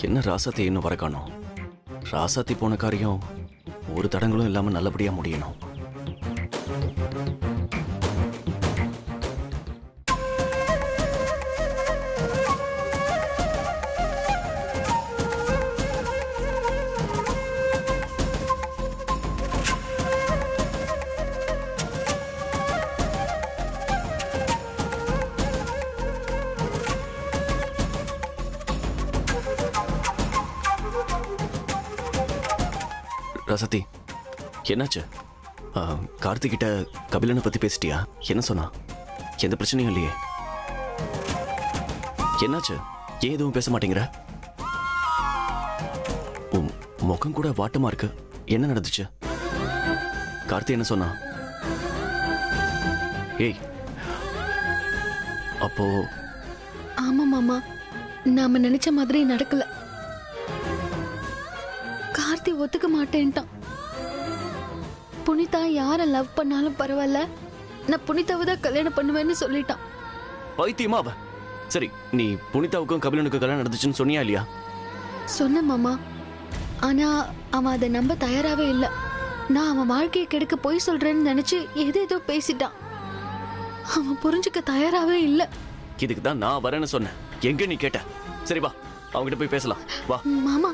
என்ன ராசாத்தி இன்னும் வர காணோம்? ராசாத்தி போன காரியம் ஒரு தடங்களும் இல்லாம நல்லபடியா முடியணும். ராசாத்தி, என்னாச்சு? கார்த்திகிட்ட கபிலனை பத்தி பேசிட்டியா? என்ன சொன்னா? எந்த பிரச்சனையும் இல்லையே. என்னாச்சு? ஏன் எதுவும் பேச மாட்டேங்கிற? முகம் கூட வாட்டமா இருக்கு. என்ன நடந்துச்சு? கார்த்தி என்ன சொன்னா? ஏய், அப்போ ஆமா மாமா, நாம நினைச்ச மாதிரி நடக்கல. கார்த்தி ஒத்துக்க மாட்டேன்ட்டான். புனிதா யார லவ் பண்ணாலும் பரவாயில்ல, நான் புனிதாவை தான் கல்யாணம் பண்ணுவேன்னு சொல்லிட்டான். பைத்தியமா அவ? சரி, நீ புனிதாவுக்கும் கபிலனுக்கும் கல்யாணம் நடந்துச்சுன்னு சொன்னியா இல்லையா? சொன்ன மாமா, ஆனா அவன் அதை நம்ப தயாராவே இல்ல. நான் அவன் வாழ்க்கையை கெடுக்க போய் சொல்றேன்னு நினைச்சு ஏதோ பேசிட்டான். அவன் புரிஞ்சுக்க தயாராவே இல்ல. இதுக்கு தான் நான் வரேன்னு சொன்னேன். எங்க நீ கேட்ட? சரி வா, அவங்கிட்ட போய் பேசலாம் வா. மாமா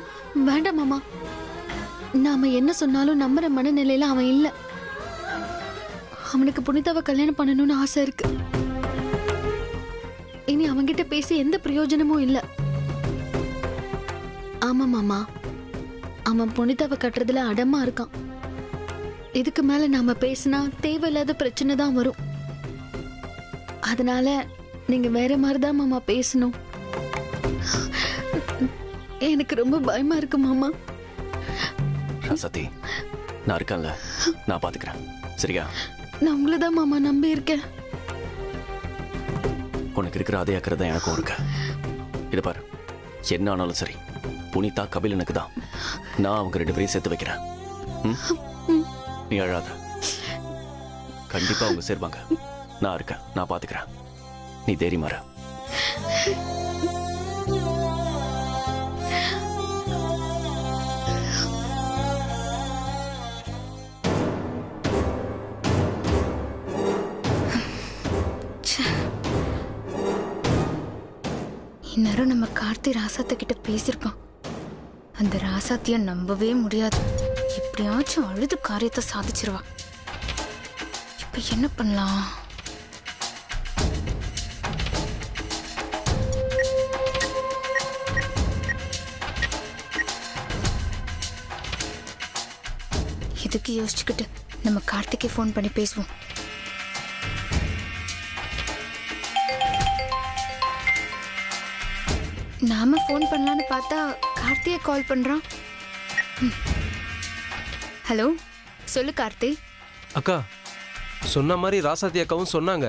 வேண்டாம் மாமா, நாம என்ன சொன்னாலும் நம்புற மனநிலையில அவன் இல்ல. அவனுக்கு புனிதாவை கல்யாணம் பண்ணணும்னு ஆசை இருக்கு. இனி அவன்கிட்ட பேசி எந்த பிரயோஜனமும் இல்ல. ஆமா மாமா, அவன் புனிதாவை கட்டுறதுல அடமா இருக்கான். இதுக்கு மேல நாம பேசினா தேவையில்லாத பிரச்சனை தான் வரும். அதனால நீங்க வேற மாதிரிதான் மாமா பேசணும். எனக்கு ரொம்ப பயமா இருக்கு மாமா. ராசாத்தி, நான் இருக்கேன்ல, நான் பாத்துக்கிறேன். சரியா? நான் உங்களதான் மாமா நம்பி இருக்கேன். உனக்கு இருக்கிற அதே அக்கறை தான் எனக்கும் இருக்கு. இதை பாரு, என்ன ஆனாலும் சரி, புனிதா கபிலனுக்கு தான். நான் அவங்க 2 பேரையும் சேர்த்து வைக்கிறேன். நீ அழாத. கண்டிப்பா அவங்க சேர்வாங்க. நான் இருக்கேன், நான் பாத்துக்கிறேன். நீ தைரியமா இரு. இந்நேரம் நம்ம கார்த்தி ராசாத்த கிட்ட பேசியிருப்பான். அந்த ராசாத்திய நம்பவே முடியாது. எப்படியாச்சும் அழுது காரியத்தை சாதிச்சிருவா. இப்ப என்ன பண்ணலாம்? இதுக்கு யோசிச்சுக்கிட்டு நம்ம கார்த்திகை ஃபோன் பண்ணி பேசுவோம். நாம ஃபோன் பண்ணலான்னு பார்த்தா கார்த்தியை கால் பண்றான். ஹலோ, சொல்லு கார்த்தி. அக்கா, சொன்ன மாதிரி ராசாத்தி அக்காவும் சொன்னாங்க.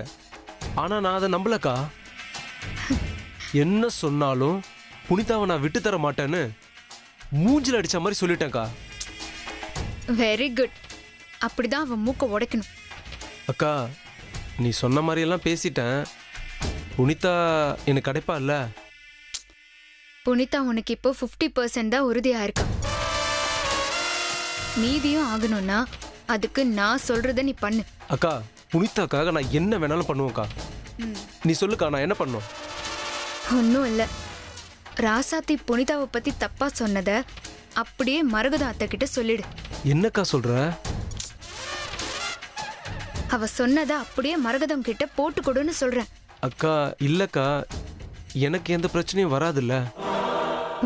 ஆனா நான் அதை நம்பலக்கா. என்ன சொன்னாலும் புனிதாவை நான் விட்டு தர மாட்டேன்னு மூஞ்சில் அடிச்ச மாதிரி சொல்லிட்டேன்க்கா. Very good. அப்படிதான் அவன் மூக்க உடைக்கணும். அக்கா, நீ சொன்ன மாதிரி எல்லாம் பேசிட்டேன். புனிதா எனக்கு கிடைப்பா இல்ல? புனிதா உனக்கு இப்போ 50% தான் உறுதியா இருக்கா. மீதியும் ஆகணும்னா அதுக்கு நான் சொல்றத நீ பண்ணு. அக்கா, புனிதாக்காக நான் என்ன வேணாலும் பண்ணுவேன்க்கா. நீ சொல்லுக்கா, நான் என்ன பண்ணும்? ஒன்றும் இல்லை. ராசாத்தி புனிதாவை பத்தி தப்பா சொன்னத அப்படியே மரகத அத்தை கிட்ட சொல்லிடு. என்னக்கா சொல்ற? அவ சொன்னத அப்படியே மரகதம் கிட்ட போட்டு கொடுன்னு சொல்றேன். அக்கா இல்லக்கா, எனக்கு எந்த பிரச்சனையும் வராதுல்ல.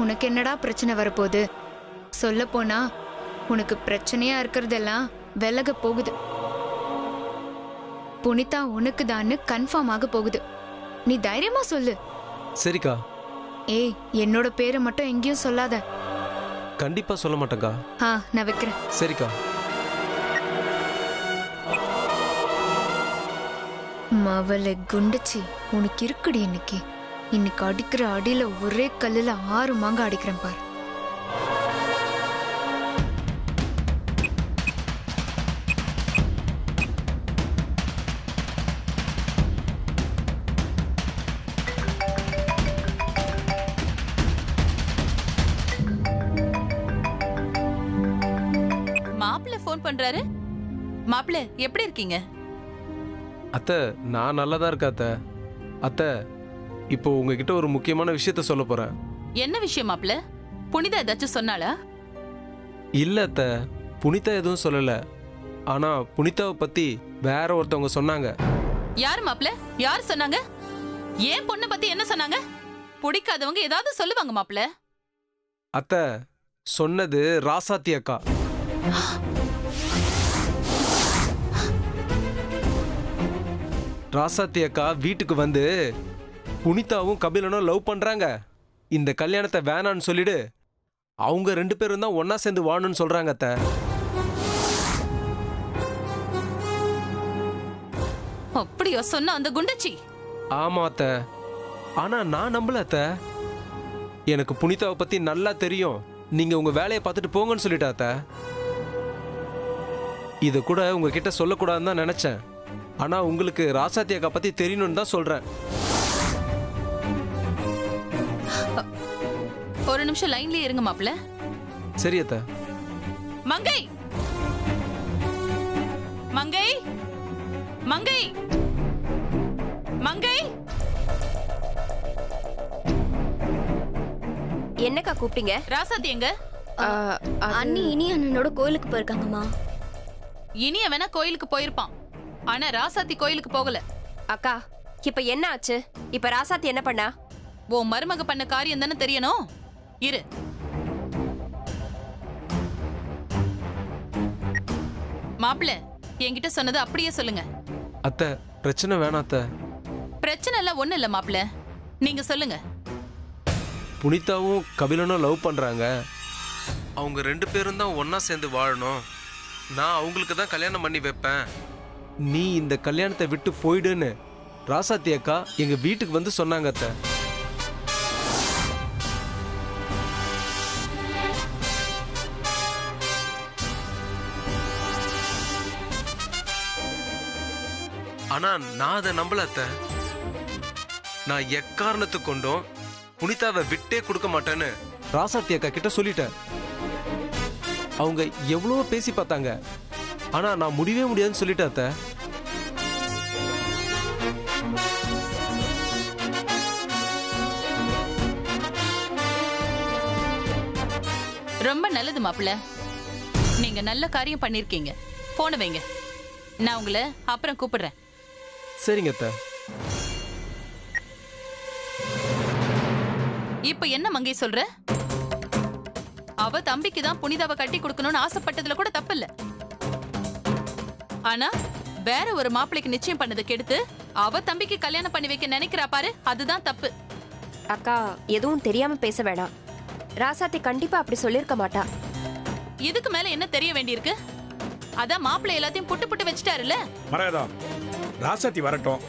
உனக்கு என்னடா பிரச்சனை வரப்போகுது? சொல்ல போனா உனக்கு பிரச்சனையா இருக்கிறதெல்லாம் விலக போகுது. புனிதா உனக்கு தான் கன்ஃபார்ம் ஆக போகுது. நீ தைரியமா சொல்லு. சரிக்கா. ஏய், என்னோட பேரை மட்டும் எங்கேயும் சொல்லாத. கண்டிப்பா சொல்ல மாட்டேக்கா. நான் வைக்கிறேன். சரிக்கா. மவளை குண்டுச்சி, உனக்கு இருக்குடி இன்னைக்கு. இன்னைக்கு அடிக்கிற அடியில ஒரே கல்லுல 6 மாங்காய் அடிக்கிறேன் பாரு. ஃபோன் பண்றாரு. மாப்பிள்ள எப்படி இருக்கீங்க? அத்தை நான் நல்லா தான் இருக்கேன் அத்தை. அத்தை இப்போ உங்ககிட்ட ஒரு முக்கியமான விஷயத்த சொல்ல போறேன். என்ன விஷயம் மாப்பிள்ள? புனிதா ஏதாச்சும் சொன்னாளா? இல்ல அத்தை, புனிதா எதுவும் சொல்லல. ஆனா புனிதாவை பத்தி வேற ஒருத்தவங்க சொன்னாங்க. யாரு மாப்பிள்ள? யார் சொன்னாங்க? ஏன் பொண்ணை பத்தி என்ன சொன்னாங்க? பிடிக்காதவங்க ஏதாவது சொல்லுவாங்க மாப்பிள்ள. அத்தை சொன்னது ராசாத்தி அக்கா. ராசாத்தி அக்கா வீட்டுக்கு வந்து புனிதாவும் கபிலனும் லவ் பண்றாங்க, இந்த கல்யாணத்தை வேணான்னு சொல்லிடு, அவங்க 2 பேரும் தான் ஒன்னா சேர்ந்து வாழணும்னு சொல்றாங்க அத்தை. அப்படியா சொன்ன அந்த குண்டச்சி? ஆமா அத்தை, ஆனா நான் நம்பல அத்தை. எனக்கு புனிதாவை பத்தி நல்லா தெரியும், நீங்க உங்க வேலையை பார்த்துட்டு போங்கன்னு சொல்லிட்டா அத்தை. இதை கூட உங்ககிட்ட சொல்லக்கூடாதுன்னு தான் நினைச்சேன். ஆனா உங்களுக்கு ராசாத்தி அக்கா பத்தி தெரியணும்னு தான் சொல்றேன். ஒரு நிமிஷம் லைன்லயே இருங்க மாப்பிள்ள. சரி அத்தை. மங்கை, மங்கை, மங்கை, மங்கை. என்னக்கா கூப்பிட்டீங்க? ராசாத்தி எங்க? அண்ணி இனி அண்ணனோட கோயிலுக்கு போயிருக்காங்கம்மா. இனிய வேணா கோயிலுக்கு போயிருப்பான், ஆனா ராசாத்தி கோயிலுக்கு போகல. அக்கா இப்ப என்ன ஆச்சு? இப்ப ராசாத்தி என்ன பண்ணா? ஓ மருமக பண்ண காரியம் தானே தெரியணும். இரு. மாப்பிள்ள என்கிட்ட சொன்னது அப்படியே சொல்லுங்க. அத்தை பிரச்சனை வேணாம் அத்தை. பிரச்சனை எல்லாம் ஒண்ணு இல்ல மாப்பிள்ள, நீங்க சொல்லுங்க. புனிதாவும் கபிலனும் லவ் பண்றாங்க, அவங்க 2 பேரும் தான் ஒன்னா சேர்ந்து வாழணும், நான் அவங்களுக்கு தான் கல்யாணம் பண்ணி வைப்பேன், நீ இந்த கல்யாணத்தை விட்டு போயிடுன்னு ராசாத்தி அக்கா எங்க வீட்டுக்கு வந்து சொன்னாங்க அத்தை. ஆனா நான் அதை நம்பல அத்தை. நான் எக்காரணத்துக்கு கொண்டும் புனிதாவை விட்டே கொடுக்க மாட்டேன்னு ராசாத்தி அக்கா கிட்ட சொல்லிட்டேன். அவங்க எவ்வளவோ பேசி பார்த்தாங்க, ஆனா நான் முடியவே முடியாதுன்னு சொல்லிட்டேன் அத்தை. ரொம்ப நல்லது மாப்பிள்ள, நீங்க நல்ல காரியம் பண்ணிருக்கீங்க. போன வைங்க, நான் உங்களை அப்புறம் கூப்பிடுறேன். சரிங்க அத்தை. இப்ப என்ன மங்கை சொல்ற? அவ தம்பிக்கு தான் புனிதாவை கட்டி கொடுக்கணும்னு ஆசைப்பட்டதுல கூட தப்பு இல்ல. ஆனா வேற ஒரு மாப்பிளைக்கு நிச்சயம் பண்ணதை கெடுத்து அவ தம்பிக்கு கல்யாணம் பண்ணி வைக்க நினைக்கிறா பாரு, அதுதான் தப்பு. அக்கா எதுவும் தெரியாம பேச வேணாம். ராசாத்தி கண்டிப்பா அப்படி சொல்லிருக்க மாட்டா. இதுக்கு மேல என்ன தெரிய வேண்டியிருக்கு? அதான் மாப்பிள்ளை எல்லாத்தையும் புட்டு புட்டு வச்சுட்டாருல்ல. மரகதா, ராசாத்தி வரட்டும்,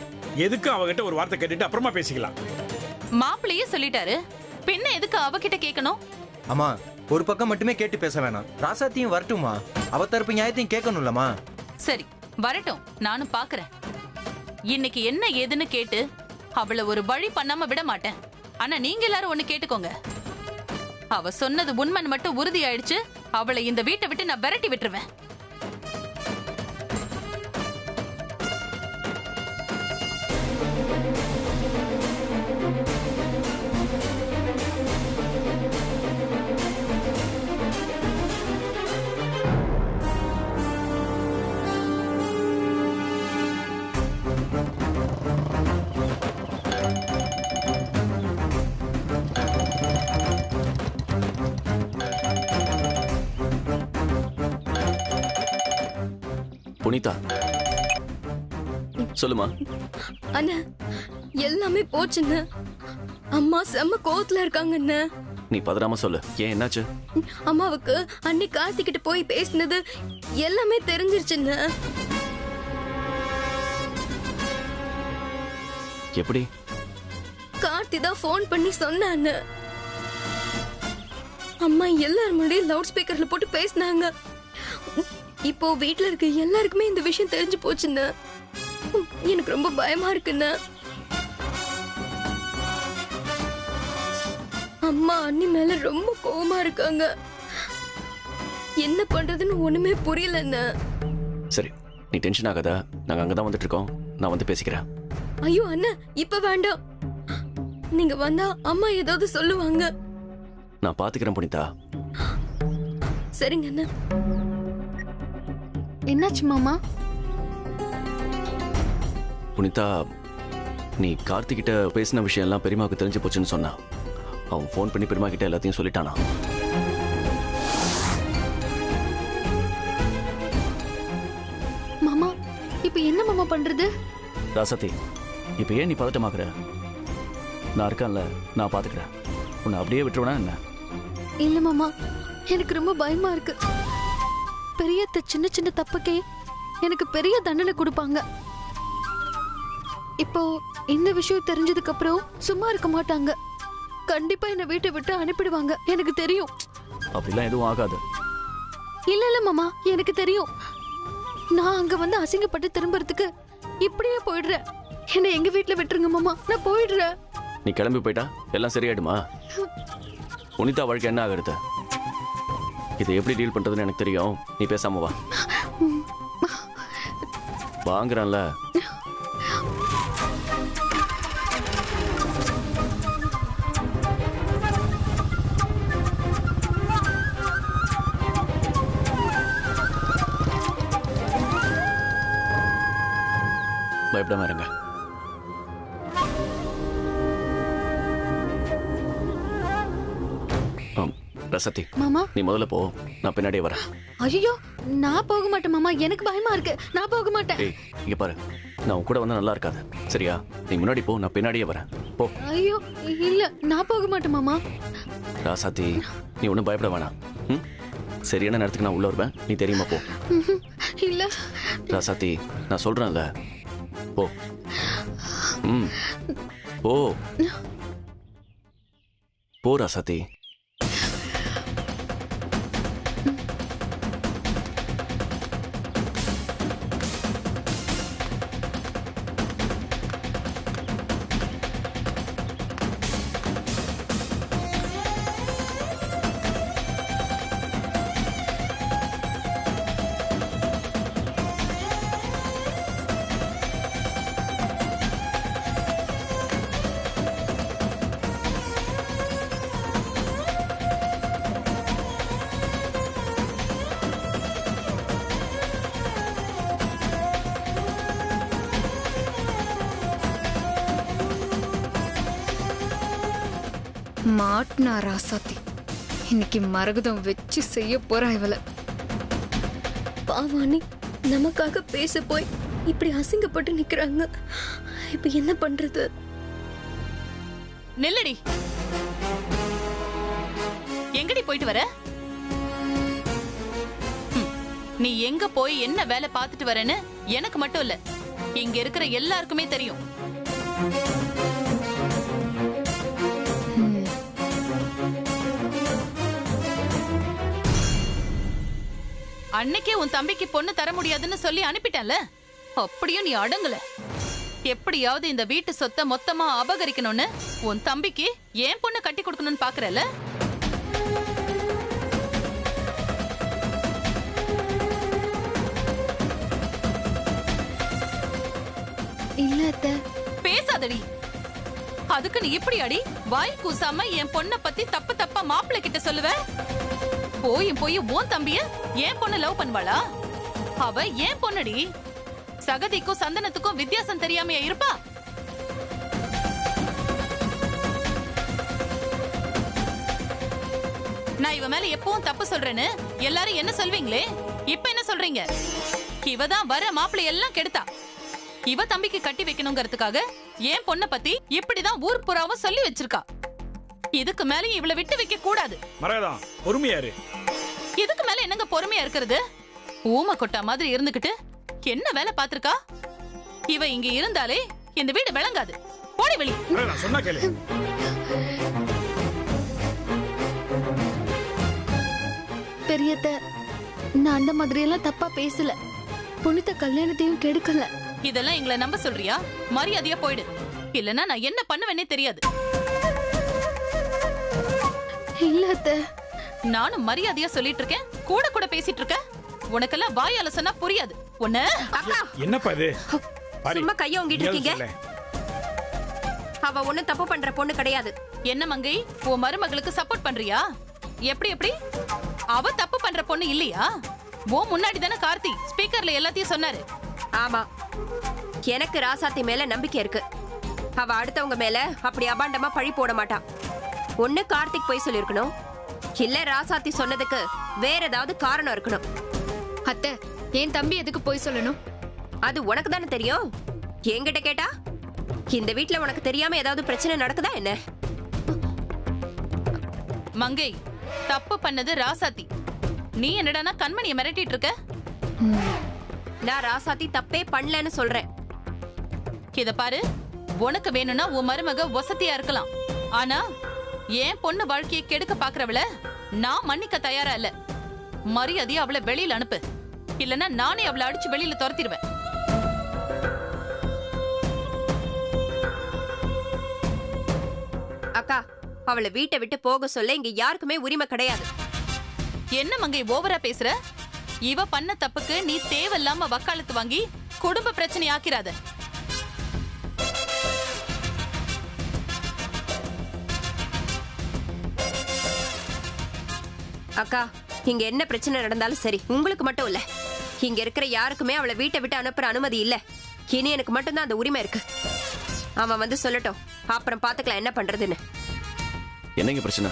எதுக்கு அவகிட்ட ஒரு வார்த்தை கேட்டுட்டு அப்புறமா பேசிக்கலாம். மாப்பிள்ளையே சொல்லிட்டாரு, பின்ன எதுக்கு அவகிட்ட கேட்கணும்? அம்மா ஒரு பக்கம் மட்டுமே கேட்டு பேச வேணாம், ராசாத்தியும் வரட்டுமா, அவ தரப்பு நியாயத்தையும் கேட்கணும்லம்மா. சரி வரட்டும், நானும் பாக்குறேன். இன்னைக்கு என்ன ஏதுன்னு கேட்டு அவளை ஒரு வழி பண்ணாம விட மாட்டேன். ஆனா நீங்க எல்லாரும் ஒண்ணு கேட்டுக்கோங்க, அவ சொன்னது உண்மைன்னு மட்டும் உறுதி ஆயிடுச்சு, அவளை இந்த வீட்டை விட்டு நான் விரட்டி விட்டுருவேன். புனிதா சொல்லுமா. அண்ணா எல்லாமே போச்சுன்னு அம்மா செம்ம கோவத்துல இருக்காங்கன்னு. நீ பதறாம சொல்லு, ஏன் என்னாச்சு? அம்மாவுக்கு அன்னி கார்த்திகிட்ட போய் பேசினது எல்லாமே தெரிஞ்சிருச்சுன்னு. எப்படி? கார்த்தி தான் ஃபோன் பண்ணி சொன்னான்னு. அம்மா எல்லாரும் முன்னாடியும் லவுட் ஸ்பீக்கர்ல போட்டு பேசினாங்க. இப்போ வீட்ல இருக்க எல்லாருக்குமே இந்த விஷயம் தெரிஞ்சு போச்சுன்னு. எனக்கு ரொம்ப பயமா இருக்குன்னு. அம்மா அண்ணி மேல ரொம்ப கோவமா இருக்காங்க. என்ன பண்றதுன்னு ஒண்ணுமே புரியல. சரி நீ டென்ஷன் ஆகாத, நாங்க அங்கதான் வந்துட்டு இருக்கோம். நான் வந்து பேசிக்கிறேன். ஐயோ அண்ணா, இப்ப வேண்டாம். நீங்க வந்தா அம்மா ஏதாவது சொல்லுவாங்க. நான் பாத்துக்கிறேன் புனிதா. சரிங்க அண்ணா. என்னாச்சு மாமா? புனிதா, நீ கார்த்திகிட்ட பேசின விஷயம் எல்லாம் பெரியமாவுக்கு தெரிஞ்சு போச்சுன்னு சொன்னா. அவன் ஃபோன் பண்ணி பெரியமா கிட்ட எல்லாத்தையும் சொல்லிட்டானா? மாமா இப்ப என்ன மாமா பண்றது? ராசதி, இப்ப ஏன் நீ பதட்டமாக்குற? நான் இருக்கேன்ல, நான் பாத்துக்கிறேன். உன்னை அப்படியே விட்டுருவேனா என்ன? இல்ல மாமா, எனக்கு ரொம்ப பயமா இருக்கு. பெரிய சின்ன சின்ன தப்புக்கே எனக்கு பெரிய தண்டனை கொடுப்பாங்க. இப்போ இந்த விஷயம் தெரிஞ்சதுக்கு அப்புறம் சும்மா இருக்க மாட்டாங்க. கண்டிப்பா என்ன வீட்டை விட்டு அனுப்பிடுவாங்க, எனக்கு தெரியும். அப்படிலாம் எதுவும் ஆகாது. இல்ல இல்ல மாமா, எனக்கு தெரியும். நான் அங்க வந்து அசிங்கப்பட்டு திரும்புறதுக்கு இப்படியே போயிடுறேன். என்ன எங்க வீட்டுல விட்டுருங்க மாமா, நான் போயிடுறேன். நீ கிளம்பி போயிட்டா எல்லாம் சரியாயிடுமா? புனிதா வாழ்க்கை என்ன ஆகுறது? இதை எப்படி டீல் பண்றதுன்னு எனக்கு தெரியும். நீ பேசாம வா. வாங்குறான்ல. பயப்படாம இருங்க. ரசதி, மாமா நீ முதல்ல போ, நான் பின்னாடியே வரேன். ஐயோ, நான் போக மாட்டேன் மாமா, எனக்கு பயமா இருக்கு. நான் போக மாட்டேன். ஏய், இங்க பாரு, நான் உன் கூட வந்தா நல்லா இருக்காது, சரியா? நீ முன்னாடி போ, நான் பின்னாடியே வரேன். போ. ஐயோ இல்ல, நான் போக மாட்டேன் மாமா. ராசாத்தி, நீ ஒன்றும் பயப்பட வேணாம். ம், சரியான நேரத்துக்கு நான் உள்ள வருவேன், நீ தெரியுமா? போ. இல்ல ராசாத்தி, நான் சொல்றேன்ல, போ. ம், போ. போ ராசாத்தி. மாட்னா ராசாத்தி, இன்னைக்கு மரகதம் வச்சு செய்ய போறா இவள. பாவானி நமக்காக பேச போய் இப்படி அசிங்கப்பட்டு நிக்கிறாங்க. இப்ப என்ன பண்றது? நில்லடி. எங்கடி போயிட்டு வர? நீ எங்க போய் என்ன வேலை பார்த்துட்டு வரேன்னு எனக்கு மட்டும் இல்ல, இங்க இருக்கிற எல்லாருக்குமே தெரியும். அன்னைக்கே உன் தம்பிக்கு பொண்ணு தர முடியாதுன்னு சொல்லி அனுப்பிட்டேன்ல, அப்படியும் நீ அடங்கல. எப்படியாவது இந்த வீட்டு சொத்தை மொத்தமா அபகரிக்கணும்னு உன் தம்பிக்கு ஏன் பொண்ணு கட்டி கொடுக்கணும்னு பாக்குறல? இல்ல அத்தை. பேசாதடி. அதுக்கு நீ இப்படி அடி வாய் கூசாம என் பொண்ணை பத்தி தப்பு தப்பா மாப்பிள்ளை கிட்ட சொல்லுவ? போய் உன் தம்பிய ஏன் பொண்ணு லவ் பண்ணுவாளா? அவ ஏன் பொண்ணுடி. சகதிக்கும் சந்தனத்துக்கும் வித்தியாசம் தெரியாமையா இருப்பா? நான் இவ மேல எப்பவும் தப்பு சொல்றேன்னு எல்லாரும் என்ன சொல்வீங்களே, இப்ப என்ன சொல்றீங்க? இவதான் வர மாப்பிள்ளை எல்லாம் கெடுத்தா. இவ தம்பிக்கு கட்டி வைக்கணுங்கிறதுக்காக ஏன் பொண்ணை பத்தி இப்படிதான் ஊர் புறாவும் சொல்லி வச்சிருக்கா. இதுக்கு மேல இவளை விட்டு வைக்க கூடாது. மரகதம், பொறுமையாரு. இதுக்கு மேல என்னங்க பொறுமையா இருக்கிறது? ஊமை கொட்டா மாதிரி இருந்துகிட்டு என்ன வேலை பாத்திருக்கா? இவ இங்க இருந்தாலே இந்த வீடு விளங்காது. போடி வெளி. மரகதம், சொன்னா கேளு. பெரியத்த, நான் அந்த மாதிரி எல்லாம் தப்பா பேசல. புனித கல்யாணத்தையும் கெடுக்கல. இதெல்லாம் எங்களை நம்ப சொல்றியா? மரியாதையா போயிடு, இல்லனா நான் என்ன பண்ணுவேனே தெரியாது. இல்ல அத்தை, நானும் மரியாதையா சொல்லிட்டு இருக்கேன், கூட கூட பேசிட்டு இருக்க. உனக்கெல்லாம் வாயால சொன்னா புரியாது. உன்ன என்னப்பா இது பாரி, சும்மா கைய ஓங்கிட்டு நீயாவது இருக்கீங்க. சொல்லேன். அவ ஒண்ணு தப்பு பண்ற பொண்ணு கிடையாது. என்ன மங்கை, உன் மருமகளுக்கு சப்போர்ட் பண்றியா? எப்படி எப்படி? அவ தப்பு பண்ற பொண்ணு இல்லையா? ஓ முன்னாடி தானே கார்த்தி ஸ்பீக்கர்ல எல்லாத்தையும் சொன்னாரு. ஆமா, எனக்கு ராசாத்தி மேல நம்பிக்கை இருக்கு. அவ அடுத்தவங்க மேல அப்படி அபாண்டமா பழி போட மாட்டா. ஒண்ணு கார்த்திக் போய் சொல்லிருக்கணும், இல்ல ராசாத்தி சொன்னதுக்கு வேற ஏதாவது காரணம் இருக்கணும். அத்தை, என் தம்பி எதுக்கு போய் சொல்லணும்? அது உனக்கு தானே தெரியும். என்கிட்ட கேட்டா இந்த வீட்ல உனக்கு தெரியாம ஏதாவது பிரச்சனை நடக்குதா என்ன? மங்கை, தப்பு பண்ணது ராசாத்தி. நீ என்னடானா கண்மணியை மிரட்டிட்டு இருக்க? நான் ராசாத்தி தப்பே பண்ணலன்னு சொல்றேன். இத பாரு, உனக்கு வேணும்னா உன் மருமக வசதியா இருக்கலாம். ஆனா ஏன் பொண்ணு வாழ்க்கையை கெடுக்க பாக்குறவள நான் மன்னிக்க தயாரா இல்ல. மரியாதையா அவளை வெளியில அனுப்பு, இல்லன்னா நானே அவளை அடிச்சு வெளியில துரத்திடுவேன். அக்கா, அவளை வீட்டை விட்டு போக சொல்ல இங்க யாருக்குமே உரிமை கிடையாது. என்ன மங்கை ஓவரா பேசுற? இவ பண்ண தப்புக்கு நீ தேவையில்லாம வக்காலத்து வாங்கி குடும்ப பிரச்சனை ஆக்கிறாத. அக்கா, இங்க என்ன பிரச்சனை நடந்தாலும் சரி, உங்களுக்கு மட்டும் இல்ல, இங்க இருக்கிற யாருக்குமே அவளை வீட்டை விட்டு அனுப்புற அனுமதி இல்ல. இனி எனக்கு மட்டும்தான் அந்த உரிமை இருக்கு. அவன் வந்து சொல்லட்டும், அப்புறம் பாத்துக்கலாம் என்ன பண்றதுன்னு. என்னங்க பிரச்சனை?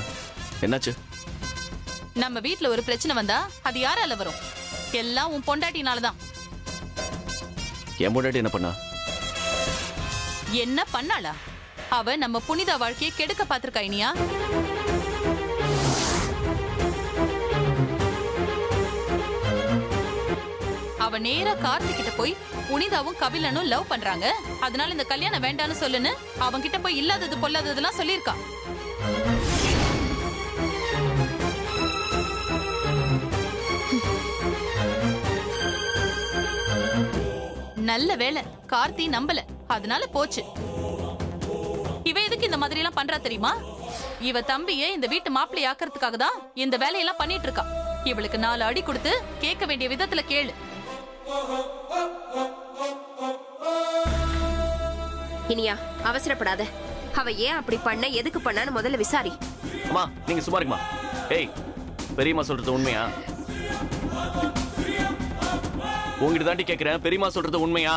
என்னாச்சு? நம்ம வீட்ல ஒரு பிரச்சனை வந்தா அது யாரால வரும்? எல்லாம் உன் பொண்டாட்டினாலதான். என் பொண்டாட்டி என்ன பண்ணா? என்ன பண்ணாளா? அவ நம்ம புனிதா வாழ்க்கையை கெடுக்க பாத்திருக்கா. இனியா அவ நேரா கார்த்திகிட்ட போய் புனிதாவும் கபிலனும் லவ் பண்றாங்க, அதனால இந்த கல்யாணம் வேண்டான்னு சொல்லுன்னு அவங்க கிட்ட போய் இல்லாதது பொல்லாததெல்லாம் சொல்லிருக்கா. நல்ல வேளை கார்த்தி நம்பல, அதனால போச்சு. இவ எதுக்கு இந்த மாதிரி எல்லாம் பண்றா தெரியுமா? இவ தம்பிய இந்த வீட்டு மாப்பிள்ளை ஆக்கிறதுக்காக தான் இந்த வேலையெல்லாம் பண்ணிட்டு இருக்கா. இவளுக்கு 4 அடி கொடுத்து கேட்க வேண்டிய விதத்துல கேளு. இனியா, அவசரப்படாத. அவ ஏன் அப்படி பண்ண, எதுக்கு பண்ணான்னு முதல்ல விசாரி. அம்மா நீங்க சும்மா இருக்குமா? ஏய், பெரியம்மா சொல்றது உண்மையா? உங்ககிட்ட தாண்டி கேக்குறேன், பெரியம்மா சொல்றது உண்மையா?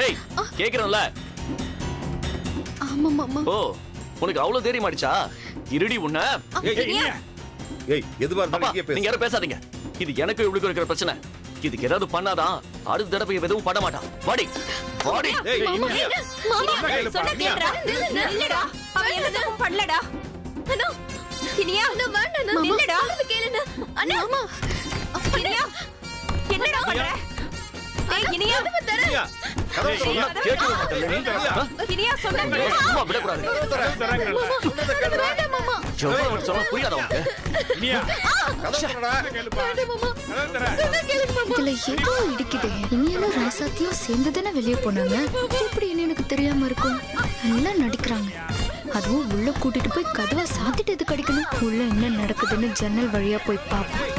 ஏய், கேக்குறேன்ல. ஆமா மாமா. ஓ, உனக்கு அவ்வளவு தைரியம் ஆயிடுச்சா? இருடி உன்ன. ஏய், எதுவா இருந்தாலும் இங்கே பேசு. நீங்க யாரும் பேசாதீங்க. இது எனக்கு இவளுக்கு இருக்கிற பிரச்சனை. இதுக்கு ஏதாவது பண்ணாதான் அடுத்த தடவை எதுவும் பண்ண மாட்டான். வாடி வாடி. ஏய், மாமா, இனியா. மாமா, சொன்னா கேளுடா. இல்லடா, அவ எதுவும் பண்ணலடா. அண்ணா, இனியா, அண்ணா வேண்டாம், இல்லடா. கேளுடா. அண்ணா, மாமா. இனியா, என்னடா பண்ற? ஏய், இனியா, இனியா, கதவு சொன்னா கேட்கவே மாட்டேல்ல நீ. இனியா சொன்னா கேளு. சும்மா விடக்கூடாது. வேண்டாம் மாமா. எவ்வளவு சொன்னா புரியாதா உனக்கு? இனியா, கதவு திறடா. வேண்டாம் மாமா. கதவு திற. சொன்னா கேளுங்க மாமா. இதுல ஏதோ இடிக்குதே. இனியனும் ராசாத்தியும் சேர்ந்து தானே வெளியே போனாங்க. எப்படி இனி எனக்கு தெரியாம இருக்கும்? நல்லா நடிக்கிறாங்க. அதுவும் உள்ள கூட்டிட்டு போய் கதவை சாத்திட்டு எதுக்கு அடிக்கணும்? உள்ள என்ன நடக்குதுன்னு ஜன்னல் வழியா போய் பாப்போம்.